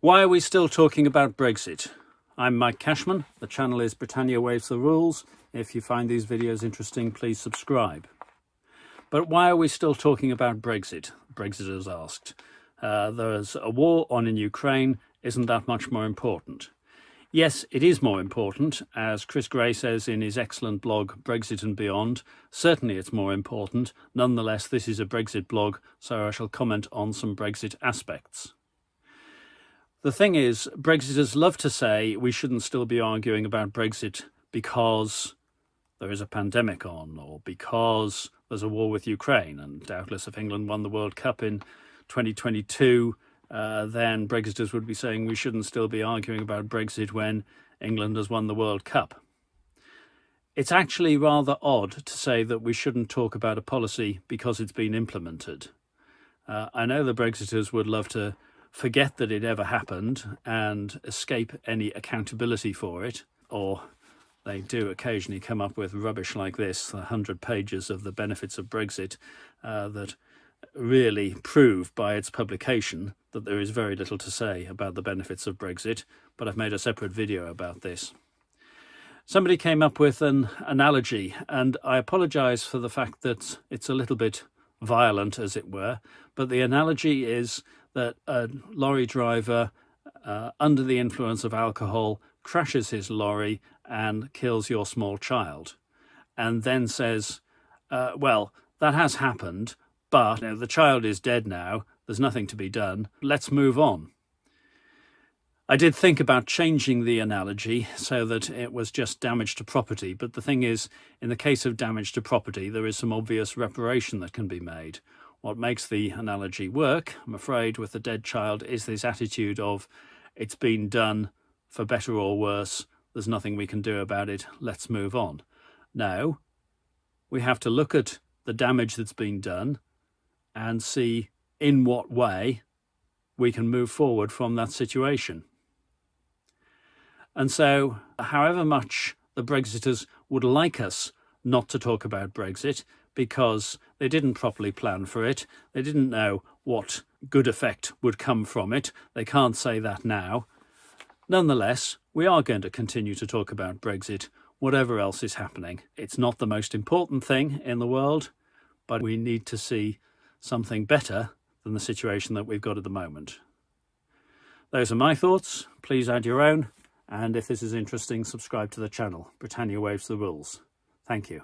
Why are we still talking about Brexit? I'm Mike Cashman. The channel is Britannia Waves the Rules. If you find these videos interesting, please subscribe. But why are we still talking about Brexit? Brexiters asked. There's a war on in Ukraine. Isn't that much more important? Yes, it is more important. As Chris Gray says in his excellent blog, Brexit and Beyond, certainly it's more important. Nonetheless, this is a Brexit blog, so I shall comment on some Brexit aspects. The thing is, Brexiters love to say we shouldn't still be arguing about Brexit because there is a pandemic on, or because there's a war with Ukraine. And doubtless if England won the World Cup in 2022, then Brexiters would be saying we shouldn't still be arguing about Brexit when England has won the World Cup. It's actually rather odd to say that we shouldn't talk about a policy because it's been implemented. I know the Brexiters would love to forget that it ever happened and escape any accountability for it, or they do occasionally come up with rubbish like this, 100 pages of the benefits of Brexit, that really prove by its publication that there is very little to say about the benefits of Brexit, but I've made a separate video about this. Somebody came up with an analogy, and I apologise for the fact that it's a little bit violent, as it were, but the analogy is that a lorry driver under the influence of alcohol crashes his lorry and kills your small child, and then says, well, that has happened, but the child is dead now, there's nothing to be done, let's move on. I did think about changing the analogy so that it was just damage to property, but the thing is, in the case of damage to property, there is some obvious reparation that can be made. What makes the analogy work, I'm afraid, with the dead child is this attitude of it's been done for better or worse, there's nothing we can do about it, let's move on. Now, we have to look at the damage that's been done and see in what way we can move forward from that situation. And so, however much the Brexiters would like us not to talk about Brexit, because they didn't properly plan for it, they didn't know what good effect would come from it, they can't say that now. Nonetheless, we are going to continue to talk about Brexit, whatever else is happening. It's not the most important thing in the world, but we need to see something better than the situation that we've got at the moment. Those are my thoughts. Please add your own, and if this is interesting, subscribe to the channel. Britannia Waves the Rules. Thank you.